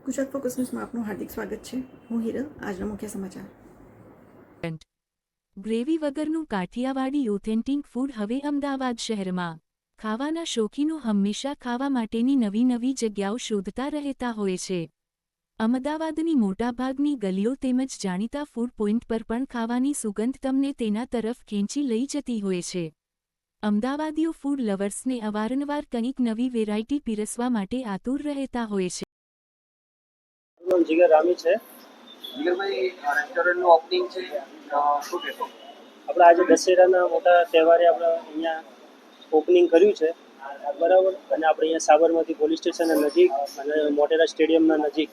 Gujarat focus ન્યૂઝમાં આપનું હાર્દિક સ્વાગત છે. હું હિરલ. આજના મુખ્ય સમાચાર. ગ્રેવી વગરનું કાઠિયાવાડી ઓથેન્ટિક ફૂડ હવે અમદાવાદ શહેરમાં. ખાવાના શોખીનો હંમેશા ખાવા માટેની નવી નવી જગ્યાઓ શોધતા રહેતા હોય છે. અમદાવાદની મોટાભાગની ગલીઓ તેમજ જાણીતા ફૂડ પોઇન્ટ પર પણ ખાવાની સુગંધ તમને તેના તરફ ખેંચી લઈ જતી હોય છે. અમદાવાદીઓ ફૂડ લવર્સને અવારનવાર કંઈક નવી વેરાયટી પીરસવા માટે આતુર રહેતા હોય છે. જીગર રામી છે. જીગરભાઈ, રેસ્ટોરન્ટનું ઓપનિંગ છે, શું કહેશો? આપણે આજે દશેરાના મોટા તહેવારે આપણે અહીંયા ઓપનિંગ કર્યું છે, બરાબર. અને આપણે અહીંયા સાબરમતી પોલીસ સ્ટેશનના નજીક અને મોટેરા સ્ટેડિયમના નજીક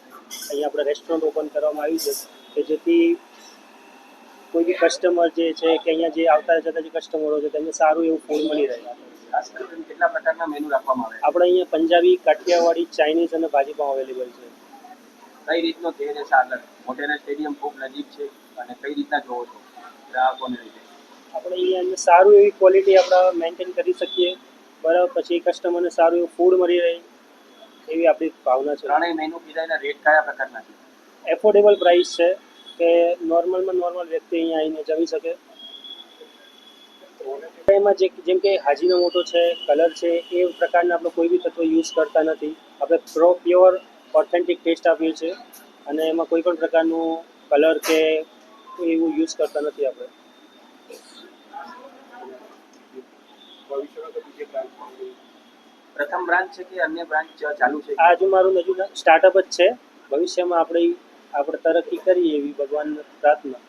અહીંયા આપણે રેસ્ટોરન્ટ ઓપન કરવામાં આવ્યું છે કે જેથી કોઈ બી કસ્ટમર જે છે કે અહીંયા જે આવતા જતા જે કસ્ટમરો છે તેમને સારું એવું ફૂડ મળી રહે. ખાસ કરીને કેટલા પ્રકારના મેનુ રાખવામાં આવે? આપણે અહીંયા પંજાબી, કાઠિયાવાડી, ચાઇનીઝ અને ભાજીપાવ અવેલેબલ છે. કઈ રીતનો ધ્યેય રહેશે આગળ? મોટેરા સ્ટેડિયમ ખૂબ નજીક છે અને કઈ રીતના જોવો છો ગ્રાહકોને લીધે? આપણે અહીંયા સારું એવી ક્વોલિટી આપણે મેન્ટેન કરી શકીએ, બરાબર. પછી કસ્ટમરને સારું એવું ફૂડ મળી રહે એવી આપણી ભાવના છે. ત્રણેય મેનુ કીધાના રેટ કયા પ્રકારના છે? એફોર્ડેબલ પ્રાઇસ છે કે નોર્મલમાં નોર્મલ વ્યક્તિ અહીંયા આવીને જમી શકે. એમાં જેમ કે હાજીનો મોટો છે, કલર છે, એ પ્રકારના આપણે કોઈ બી તત્વો યુઝ કરતા નથી. આપણે પ્યોર ઓથેન્ટિક ટેસ્ટ આપીએ છીએ અને એમાં કોઈ પણ પ્રકારનું કલર કે એવું યુઝ કરતા નથી આપણે. પ્રથમ બ્રાન્ચ છે કે અન્ય બ્રાન્ચ ચાલુ છે? આ હજુ મારું હજુ સ્ટાર્ટઅપ જ છે. ભવિષ્યમાં આપણે તરક્કી કરીએ એવી ભગવાન પ્રાર્થના.